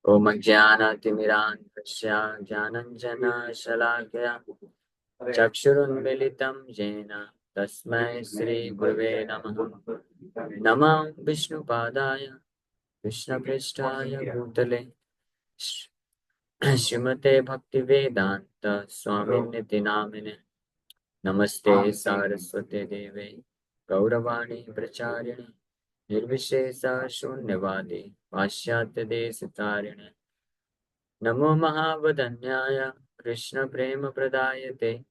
Om Jnanatimirandasya Jnananjana Chakshurunmilitam Jena Tasmai Shri Gurave Namaha Namah Vishnu Padaya Krishna Prestaya Bhutale Srimate Bhakti Vedanta Swamini Namine Namaste Saraswate Deve Gauravani Pracharine Nirvishesa Shunyavadi Pashyatya Desitarini Namo Mahavadanyaya Krishna Prema Pradayate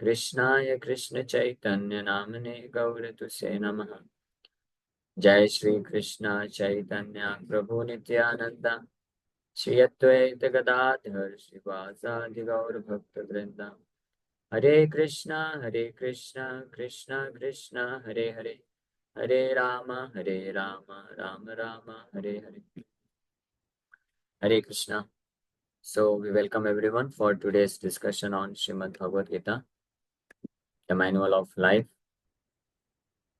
Krishnaya Krishna Chaitanya Namane Gauratuse Namaha Jai Shri Krishna Chaitanya Prabhu Nityananda Shri Advaita Gadadhar Srivasadi Gaur Bhakta Vrinda Hare Krishna Krishna Krishna Hare Hare Hare Rama Rama Rama Hare Hare Hare Krishna. So we welcome everyone for today's discussion on Srimad Bhagavad Gita, the manual of life.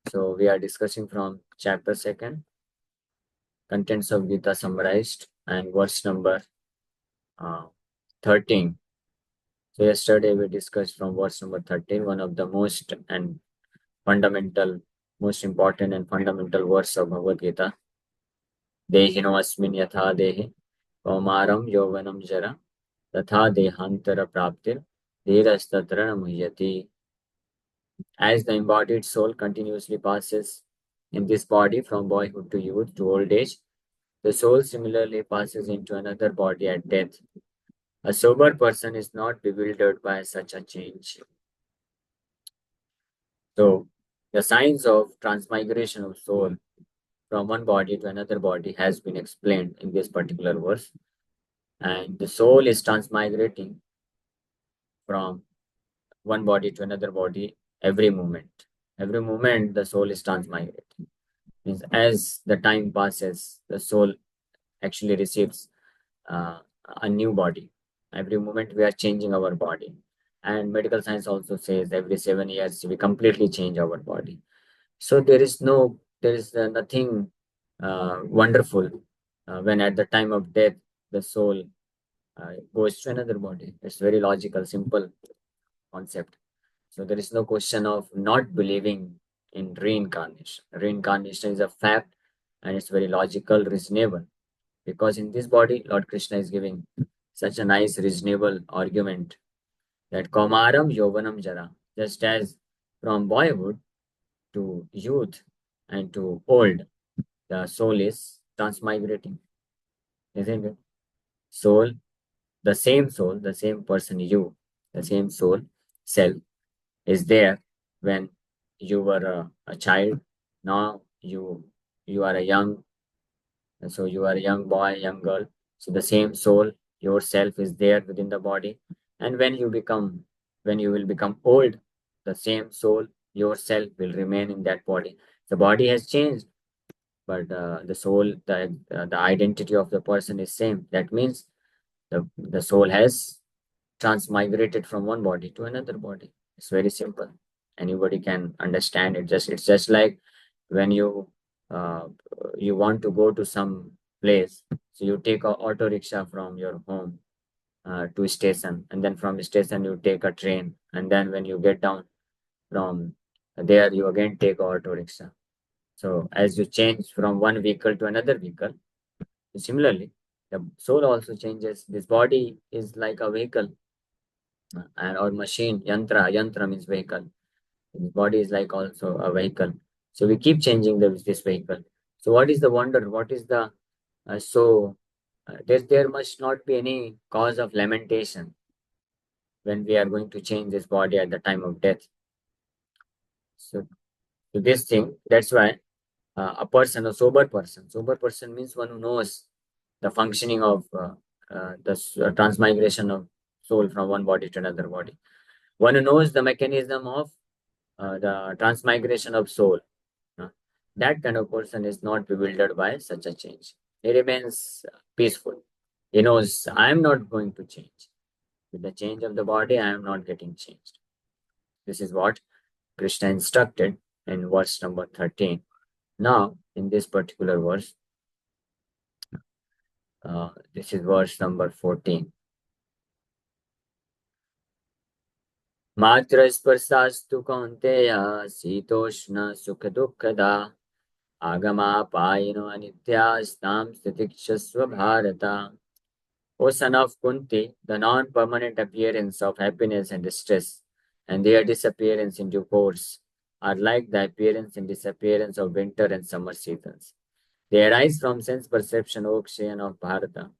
So we are discussing from chapter 2, contents of Gita summarized, and verse number 13. So yesterday we discussed from verse number 13, one of the most important and fundamental verse of Bhagavad Gita. Dehino asmin yatha dehe kaumaram yovanam jara tatha dehantara praptir dhirastatra muhyati. As the embodied soul continuously passes in this body from boyhood to youth to old age, the soul similarly passes into another body at death. A sober person is not bewildered by such a change. So, the signs of transmigration of soul from one body to another body has been explained in this particular verse. And the soul is transmigrating from one body to another body every moment. Every moment, the soul is transmigrating. Means as the time passes, the soul actually receives a new body. Every moment we are changing our body. And medical science also says every 7 years we completely change our body. So there is nothing wonderful when at the time of death the soul goes to another body. It's very logical, simple concept. So there is no question of not believing in reincarnation. Reincarnation is a fact and it's very logical, reasonable. Because in this body, Lord Krishna is giving such a nice, reasonable argument that Kaumaram Yovanam Jara, just as from boyhood to youth and to old, the soul is transmigrating, isn't it? Soul, the same person, you, the same soul, self, is there when you were a child. Now you are a young, and so you are a young boy, young girl. So the same soul, yourself, is there within the body. And when you will become old, the same soul, yourself, will remain in that body. The body has changed, but the soul, the identity of the person is same. That means the soul has transmigrated from one body to another body. It's very simple. Anybody can understand it. It's just like when uh, you want to go to some place, so you take a auto rickshaw from your home to station, and then from station you take a train, and then when you get down from there, you again take a auto rickshaw. So as you change from one vehicle to another vehicle, similarly, the soul also changes. This body is like a vehicle and or machine. Yantra means vehicle. His body is like also a vehicle. So we keep changing this vehicle. So what is the wonder? What is the there must not be any cause of lamentation when we are going to change this body at the time of death. So, so this thing, that's why a sober person means one who knows the functioning of the transmigration of soul from one body to another body. One who knows the mechanism of the transmigration of soul. Uh, that kind of person is not bewildered by such a change. He remains peaceful. He knows I am not going to change. With the change of the body, I am not getting changed. This is what Krishna instructed in verse number 13. Now, in this particular verse, This is verse number 14. Matra sparsastu kaunteya sitoshna sukha dukkada agama payino anityastam stitikshasva bharata. O son of Kunti, the non-permanent appearance of happiness and distress and their disappearance in due course are like the appearance and disappearance of winter and summer seasons. They arise from sense perception, O Kshayan of Bharata,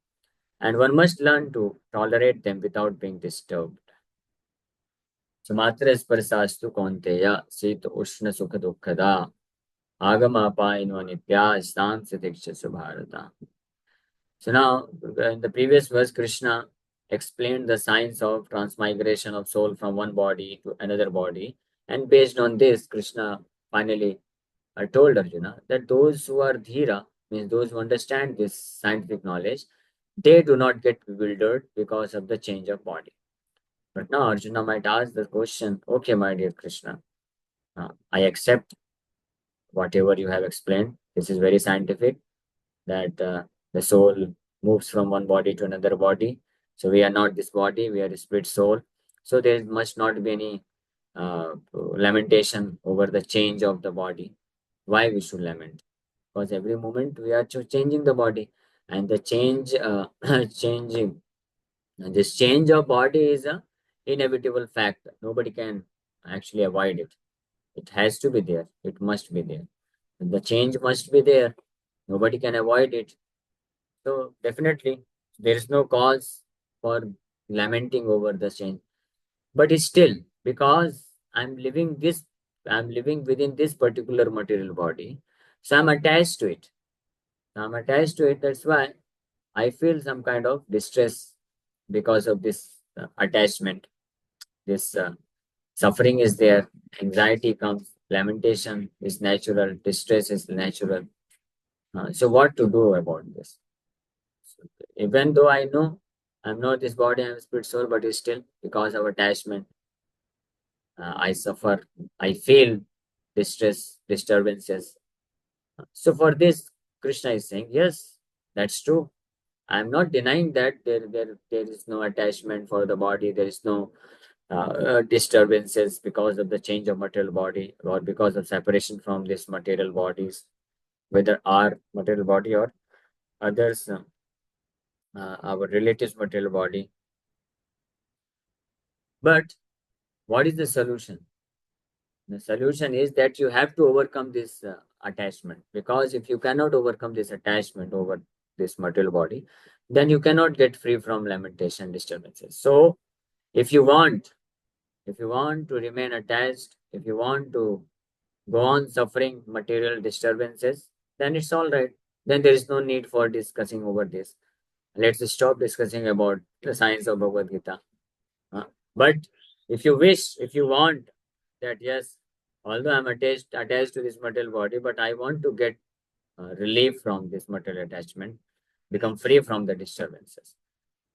and one must learn to tolerate them without being disturbed. Sumatra Sparsastu Kaunteya Sita Ushna Sukha Dukkada Agama Apayino Nitya Stam Sitikshasva Bharata. So now, in the previous verse, Krishna explained the science of transmigration of soul from one body to another body. And based on this, Krishna finally told Arjuna that those who are dhira, means those who understand this scientific knowledge, they do not get bewildered because of the change of body. But now Arjuna might ask the question, okay, my dear Krishna, I accept whatever you have explained. This is very scientific, that the soul moves from one body to another body. So we are not this body, we are a split soul. So there must not be any lamentation over the change of the body. Why we should lament? Because every moment we are changing the body, and the change, changing, this change of body is a inevitable fact. Nobody can actually avoid it. It has to be there. It must be there. The change must be there. Nobody can avoid it. So definitely, there is no cause for lamenting over the change. But it's still, because I'm living within this particular material body, so I'm attached to it. I'm attached to it. That's why I feel some kind of distress because of this attachment. This suffering is there, anxiety comes, lamentation is natural, distress is natural. So what to do about this? So even though I know I'm not this body, I'm spirit soul, but it's still because of attachment, I suffer, I feel distress, disturbances. So for this, Krishna is saying, yes, that's true. I'm not denying that there is no attachment for the body, there is no disturbances because of the change of material body or because of separation from these material bodies, whether our material body or others, our relatives' material body. But what is the solution? The solution is that you have to overcome this attachment, because if you cannot overcome this attachment over this material body, then you cannot get free from lamentation disturbances. So if you want, if you want to remain attached, if you want to go on suffering material disturbances, then it's all right. Then there is no need for discussing over this. Let's stop discussing about the science of Bhagavad Gita. Uh, but if you wish, if you want that, yes, although I'm attached to this material body, but I want to get relief from this material attachment, become free from the disturbances.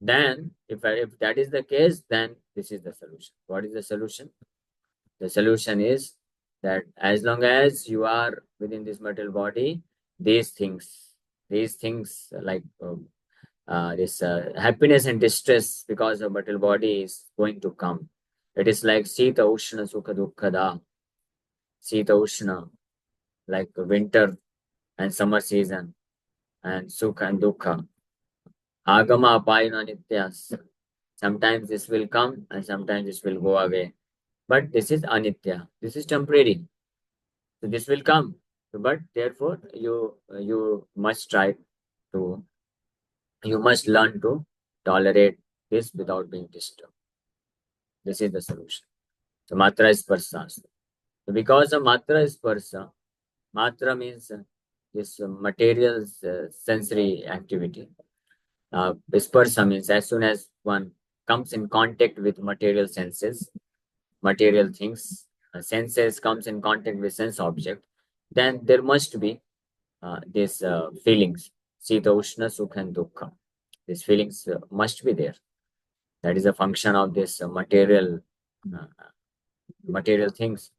Then, if that is the case, then this is the solution. What is the solution? The solution is that as long as you are within this material body, these things, like this happiness and distress because of material body is going to come. It is like Sita Ushna Sukha Dukkhada, Sita Ushna, like winter and summer season, and Sukha and Dukkha. Agama Apayana Nityas. Sometimes this will come and sometimes this will go away. But this is Anitya. This is temporary. So this will come. But therefore, you must try to, you must learn to tolerate this without being disturbed. This is the solution. So matra is sparsa. So because of matra is sparsa, matra means this material sensory activity. Sparsa means as soon as one comes in contact with material senses, material things, senses comes in contact with sense object, then there must be these feelings, Sita, Ushna, Sukha and Dukkha. These feelings must be there. That is a function of this uh, material things.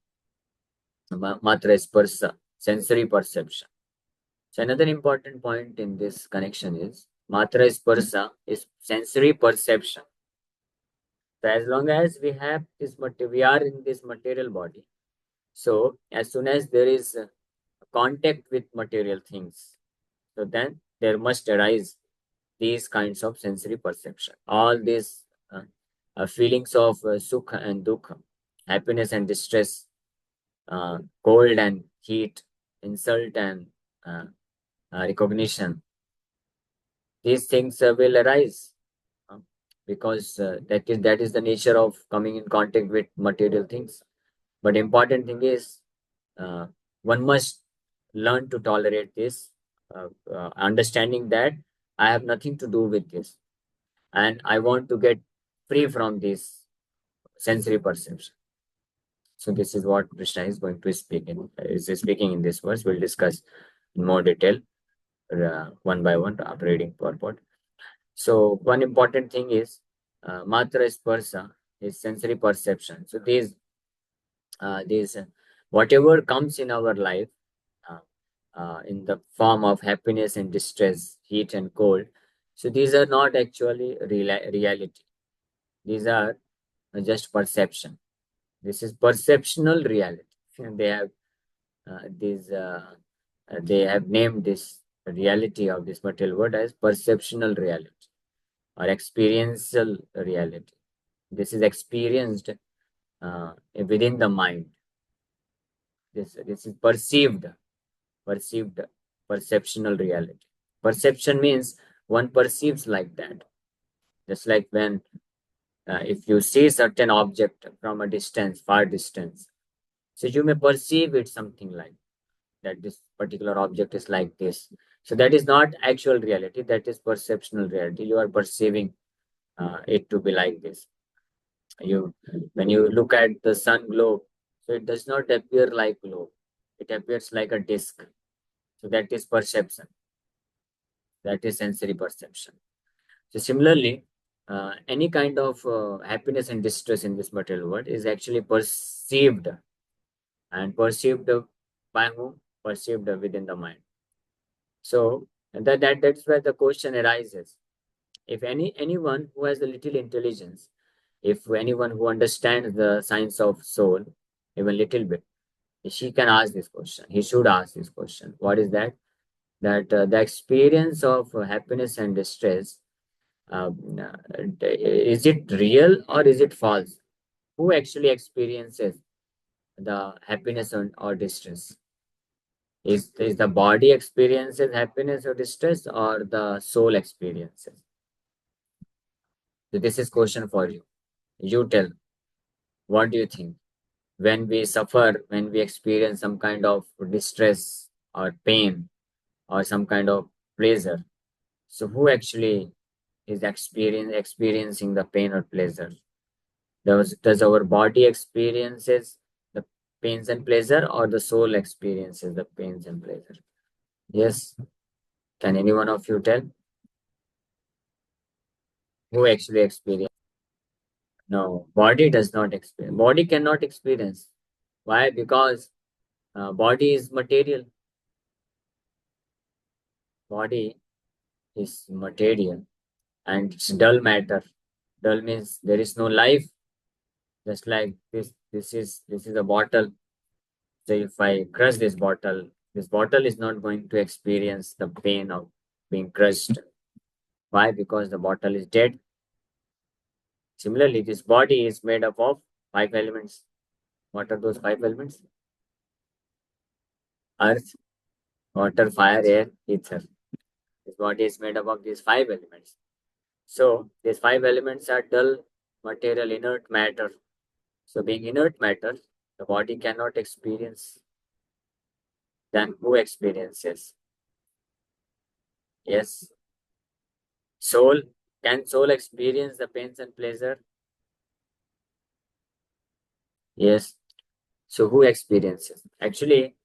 Matra is sensory perception. So another important point in this connection is Matra Sparsa is sensory perception. So as long as we have this we are in this material body. So as soon as there is contact with material things, so then there must arise these kinds of sensory perception. All these feelings of sukha and dukha, happiness and distress, cold and heat, insult and uh, recognition, these things will arise uh, because that is the nature of coming in contact with material things. But important thing is uh, one must learn to tolerate this, understanding that I have nothing to do with this, and I want to get free from this sensory perception. So this is what Krishna is going to speak in. Is speaking in this verse. We'll discuss in more detail one by one after reading purport. So one important thing is matra sparsa is sensory perception. So these whatever comes in our life uh, in the form of happiness and distress, heat and cold. So these are not actually reality. These are just perception. This is perceptional reality. And they have named this reality of this material world as perceptional reality or experiential reality. This is experienced within the mind. This is perceived perceptional reality. Perception means one perceives like that. Just like when if you see certain object from a distance, far distance, so you may perceive it something like that. This particular object is like this. So that is not actual reality. That is perceptional reality. You are perceiving it to be like this. You when you look at the sun globe, so it does not appear like globe. It appears like a disc. So that is perception. That is sensory perception. So similarly, any kind of happiness and distress in this material world is actually perceived, and perceived by whom? Perceived within the mind. So that's where the question arises. If anyone who has a little intelligence, if anyone who understands the science of soul, even little bit, she can ask this question. He should ask this question. What is that? That the experience of happiness and distress, is it real or is it false? Who actually experiences the happiness or distress? Is the body experiences happiness or distress, or the soul experiences? So this is question for you. You tell. What do you think? When we suffer, when we experience some kind of distress or pain or some kind of pleasure, so who actually is experiencing the pain or pleasure? Does our body experiences the pains and pleasure, or the soul experiences the pains and pleasure? Yes. Can any one of you tell who actually experience? No, body does not experience. Body cannot experience. Why? Because body is material. Body is material and it's dull matter. Dull means there is no life. Just like this is a bottle. So if I crush this bottle is not going to experience the pain of being crushed. Why? Because the bottle is dead. Similarly, this body is made up of five elements. What are those five elements? Earth, water, fire, air, ether. This body is made up of these five elements. So these five elements are dull, material, inert matter. So being inert matter, the body cannot experience. Then who experiences? Yes. Soul. Can soul experience the pains and pleasure? Yes. So who experiences? Actually,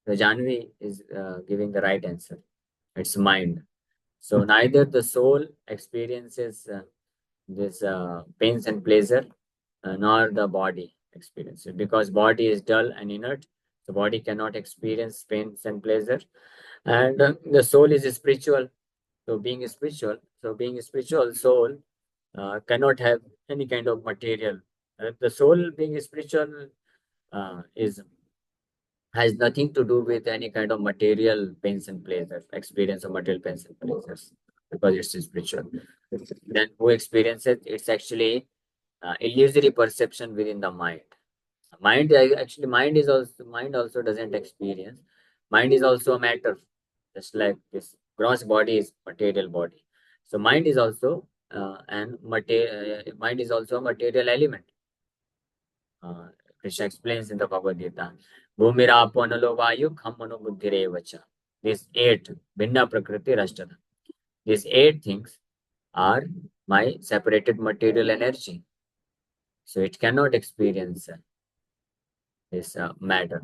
the Janvi is giving the right answer. It's mind. So neither the soul experiences this pains and pleasure, nor the body experiences, because body is dull and inert. The body cannot experience pains and pleasure, and the soul is spiritual. being spiritual soul cannot have any kind of material. The soul being spiritual is has nothing to do with any kind of material pains and pleasures, experience of material pains and pleasures, because it's spiritual. Then who experiences it? It's actually illusory perception within the mind. Mind also doesn't experience. Mind is also a matter, just like this gross body is material body. So mind is also a material element. uh, Krishna explains in the Bhagavad Gita, Bhumira Apanalo Vayu Khammano Buddhirevacha. These eight Bhinna Prakriti Rashtadha. These eight things are my separated material energy. So it cannot experience this matter.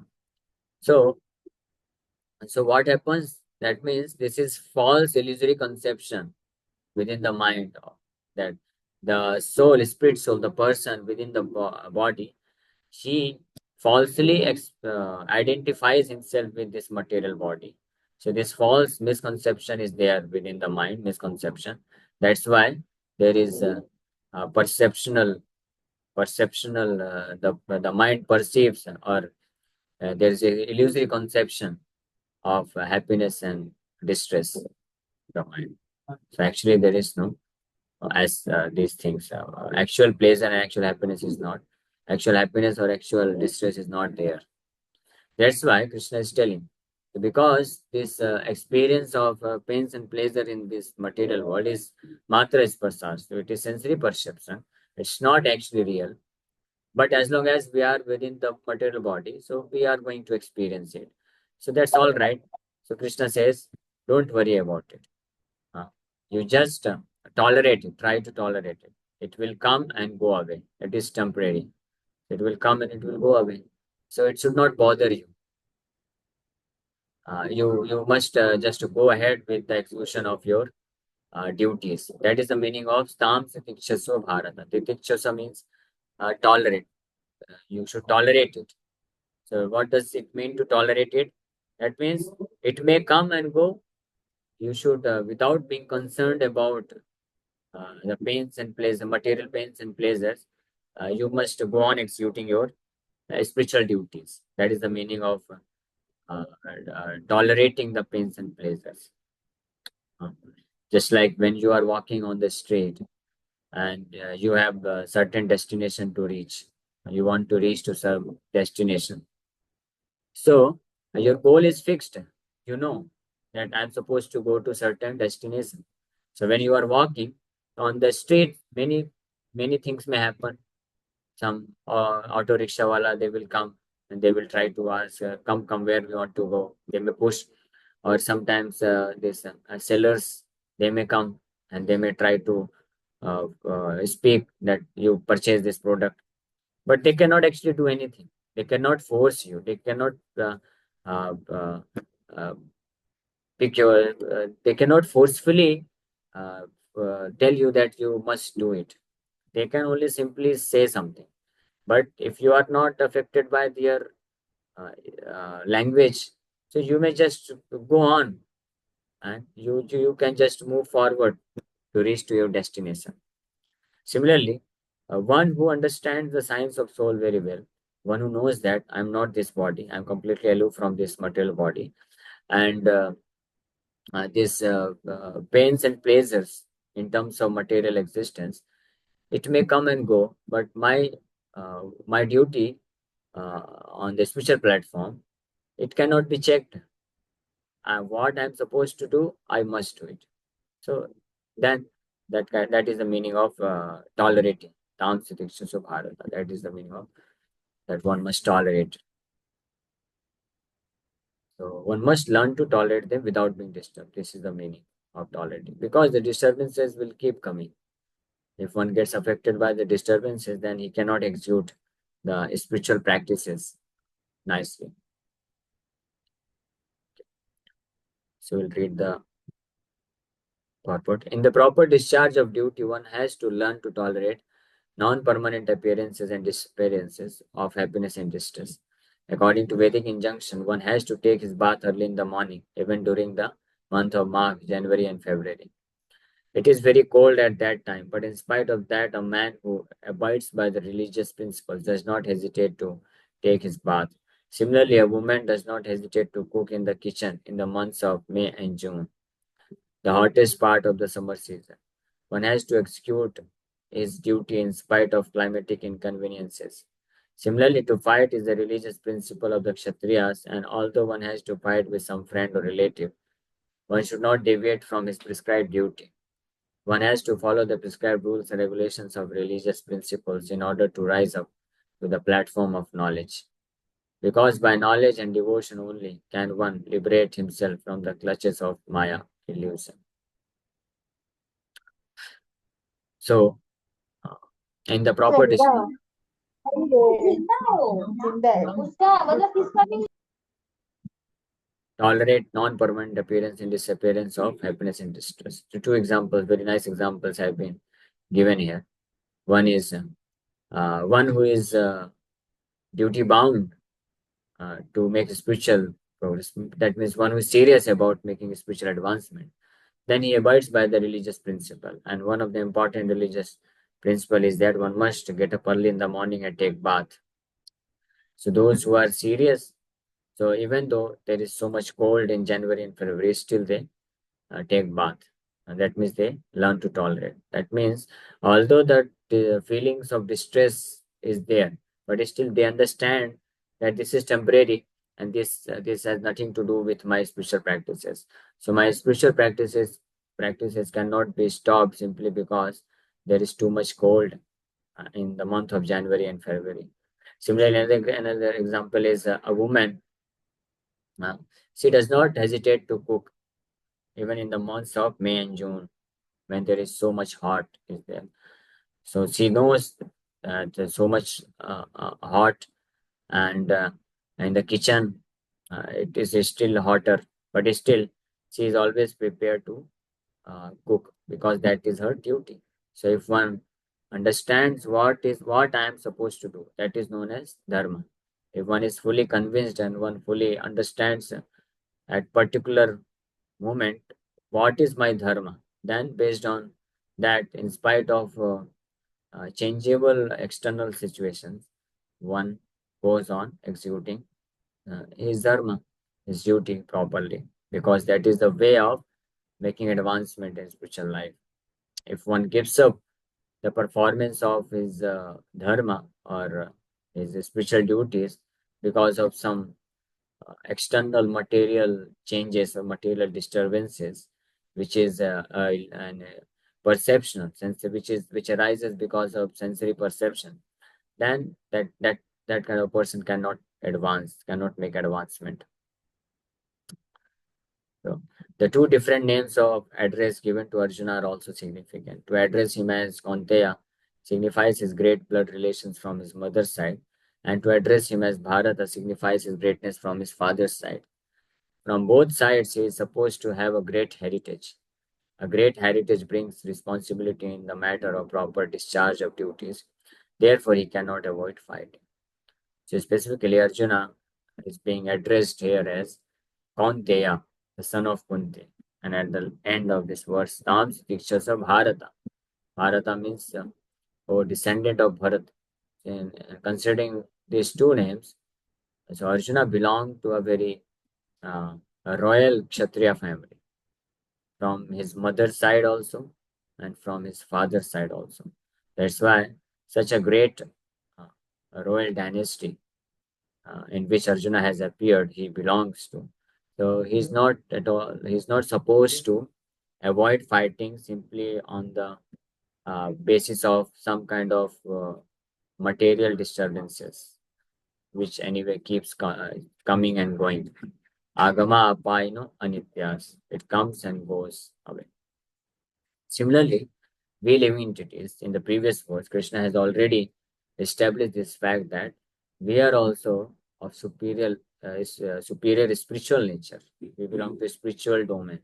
So, so what happens? That means this is false illusory conception within the mind that the soul, spirit soul, the person within the body, she falsely identifies himself with this material body. So this false misconception is there within the mind, misconception. That's why there is a perceptional the mind perceives, or there is a illusory conception of happiness and distress in the mind. So actually there is no as these things actual pleasure and actual happiness is not, actual happiness or actual distress is not there. That's why Krishna is telling, because this experience of pains and pleasure in this material world is matra sparsha, so it is sensory perception. It's not actually real. But as long as we are within the material body, so we are going to experience it. So that's all right. So Krishna says, don't worry about it. Uh, you just tolerate it, try to tolerate it. It will come and go away. It is temporary. It will come and it will go away. So it should not bother you. You must just go ahead with the execution of your duties. That is the meaning of Stam Titikshasva Bharata. Titikshasa means tolerate. You should tolerate it. So what does it mean to tolerate it? That means it may come and go. You should, without being concerned about the pains and pleasures, material pains and pleasures, you must go on executing your spiritual duties. That is the meaning of tolerating the pains and pleasures. Uh, just like when you are walking on the street and you have a certain destination to reach, you want to reach to some destination. So your goal is fixed. You know that I'm supposed to go to certain destination. So when you are walking on the street, many things may happen. Some auto rickshaw wala, they will come and they will try to ask, come where we want to go. They may push, or sometimes this sellers, they may come and they may try to speak that you purchase this product, but they cannot actually do anything. They cannot force you. They cannot uh, uh, uh, pick your. They cannot forcefully uh, tell you that you must do it. They can only simply say something. But if you are not affected by their uh, language, so you may just go on, and you can just move forward to reach to your destination. Similarly, one who understands the science of soul very well, one who knows that I'm not this body, I'm completely aloof from this material body, and this pains and pleasures in terms of material existence, it may come and go, but my duty on the spiritual platform, it cannot be checked. What I'm supposed to do, I must do it. So then that is the meaning of tolerating. Tam Sitiksha Subharata. That is the meaning of that one must tolerate. So one must learn to tolerate them without being disturbed. This is the meaning of tolerating. Because the disturbances will keep coming. If one gets affected by the disturbances, then he cannot execute the spiritual practices nicely. So we'll read the purport. In the proper discharge of duty, one has to learn to tolerate non-permanent appearances and disappearances of happiness and distress. According to Vedic injunction, one has to take his bath early in the morning, even during the month of March, January, and February. It is very cold at that time, but in spite of that, a man who abides by the religious principles does not hesitate to take his bath. Similarly, a woman does not hesitate to cook in the kitchen in the months of May and June, the hottest part of the summer season. One has to execute his duty in spite of climatic inconveniences. Similarly, to fight is the religious principle of the Kshatriyas, and although one has to fight with some friend or relative, one should not deviate from his prescribed duty. One has to follow the prescribed rules and regulations of religious principles in order to rise up to the platform of knowledge. Because by knowledge and devotion only can one liberate himself from the clutches of Maya illusion. So, uh, in the proper tolerate non-permanent appearance and disappearance of happiness and distress. So two examples, very nice examples have been given here. One is one who is duty bound to make spiritual progress. That means one who is serious about making spiritual advancement. Then he abides by the religious principle. And one of the important religious principle is that one must get up early in the morning and take bath. So those who are serious, so even though there is so much cold in January and February, still they take bath. And that means they learn to tolerate. That means although the feelings of distress is there, but still they understand that this is temporary and this has nothing to do with my spiritual practices. So my spiritual practices cannot be stopped simply because there is too much cold in the month of January and February. Similarly, another example is a woman. Uh, she does not hesitate to cook even in the months of May and June when there is so much hot is there. So she knows that there's so much hot and in the kitchen it is still hotter, but still she is always prepared to cook because that is her duty. So if one understands what I am supposed to do, that is known as dharma. If one is fully convinced and one fully understands at particular moment what is my dharma, then based on that, in spite of changeable external situations, one goes on executing his dharma, his duty properly, because that is the way of making advancement in spiritual life. If one gives up the performance of his dharma or his spiritual duties because of some external material changes or material disturbances, which is an perception sense, which arises because of sensory perception, then that kind of person cannot advance, cannot make advancement. So the two different names of address given to Arjuna are also significant. To address him as Kaunteya signifies his great blood relations from his mother's side, and to address him as Bharata signifies his greatness from his father's side. From both sides, he is supposed to have a great heritage. A great heritage brings responsibility in the matter of proper discharge of duties. Therefore, he cannot avoid fighting. So, specifically, Arjuna is being addressed here as Kaunteya, the son of Kunti. And at the end of this verse comes pictures of Bharata. Bharata means or descendant of Bharat. In considering these two names, so Arjuna belonged to a very uh, a royal Kshatriya family from his mother's side also and from his father's side also. That's why such a great uh, royal dynasty in which Arjuna has appeared, he belongs to. So he's not at all, he's not supposed to avoid fighting simply on the basis of some kind of material disturbances, which anyway keeps coming and going. Agama apaino anityas. It comes and goes away. Similarly, we living entities, in the previous verse, Krishna has already established this fact that we are also of superior spiritual nature. We belong to a spiritual domain.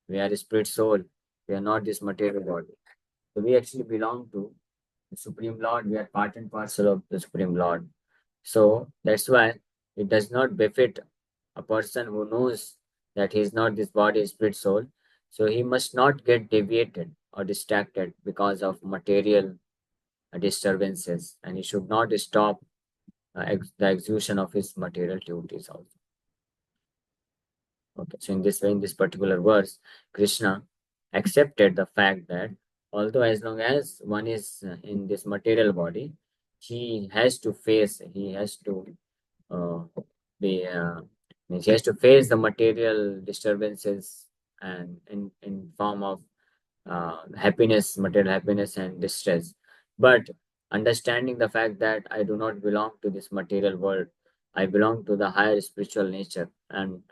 We are a spirit soul. We are not this material body. So we actually belong to the Supreme Lord. We are part and parcel of the Supreme Lord. So that's why it does not befit a person who knows that he is not this body, spirit, soul. So he must not get deviated or distracted because of material disturbances, and he should not stop the execution of his material duties also. Okay, so in this way, in this particular verse, Krishna accepted the fact that although as long as one is in this material body, he has to uh, be, means he has to face the material disturbances and in form of happiness, material happiness and distress. But understanding the fact that I do not belong to this material world, I belong to the higher spiritual nature, and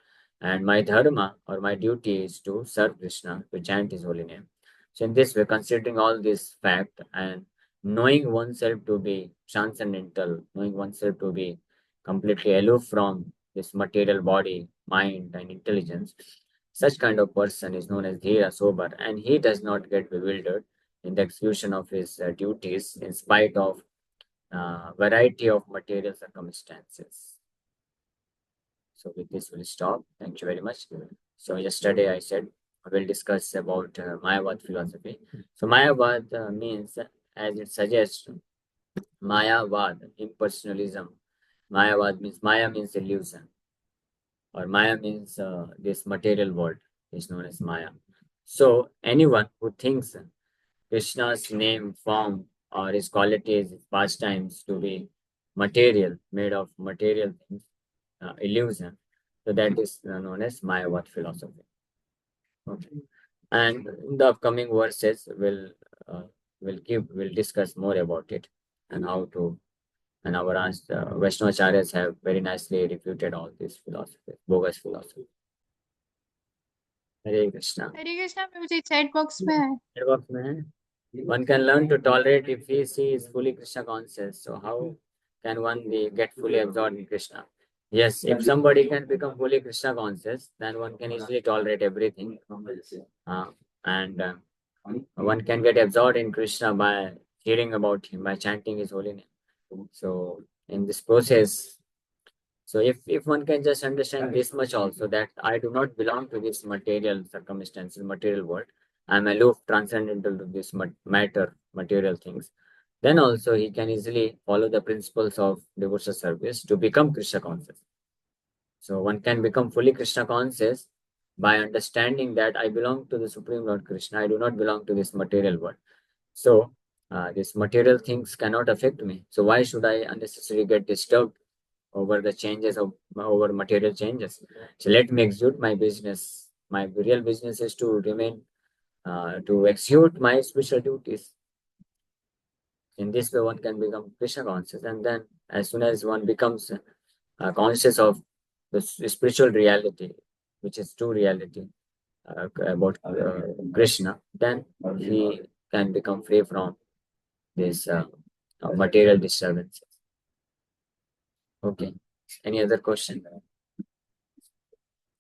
my dharma or my duty is to serve Krishna, to chant his holy name. So in this way, considering all this fact and knowing oneself to be transcendental, knowing oneself to be completely aloof from this material body, mind, and intelligence, such kind of person is known as Dhira, sober, and he does not get bewildered in the execution of his duties in spite of variety of material circumstances. So with this, we'll stop. Thank you very much. So yesterday I said we'll discuss about Mayavad philosophy. So Mayavad means, as it suggests, Mayavad, impersonalism. Mayavad means Maya means illusion, or Maya means this material world is known as Maya. So anyone who thinks Krishna's name, form, or his qualities, his pastimes to be material, made of material things, illusion, so that is known as Mayavad philosophy. Okay. And in the upcoming verses, we'll discuss more about it and how to. And our Vaishnavacharyas have very nicely refuted all these philosophies, bogus philosophy. Hare Krishna. हरे कृष्णा मुझे chat box में है Chat box में है. One can learn to tolerate if he is fully Krishna conscious. So how can one get fully absorbed in Krishna? Yes, if somebody can become fully Krishna conscious, then one can easily tolerate everything. And one can get absorbed in Krishna by hearing about him, by chanting his holy name. So in this process, so if one can just understand this much also, that I do not belong to this material circumstances, material world, I'm aloof, transcendental to this matter, material things, then also he can easily follow the principles of devotional service to become Krishna conscious. So one can become fully Krishna conscious by understanding that I belong to the Supreme Lord Krishna. I do not belong to this material world. So these material things cannot affect me. So why should I unnecessarily get disturbed over the changes of over material changes? So let me execute my business. My real business is to remain to execute my spiritual duties. In this way, one can become Krishna conscious, and then as soon as one becomes conscious of the spiritual reality, which is true reality about Krishna, then he can become free from this material disturbances. Okay. Any other question?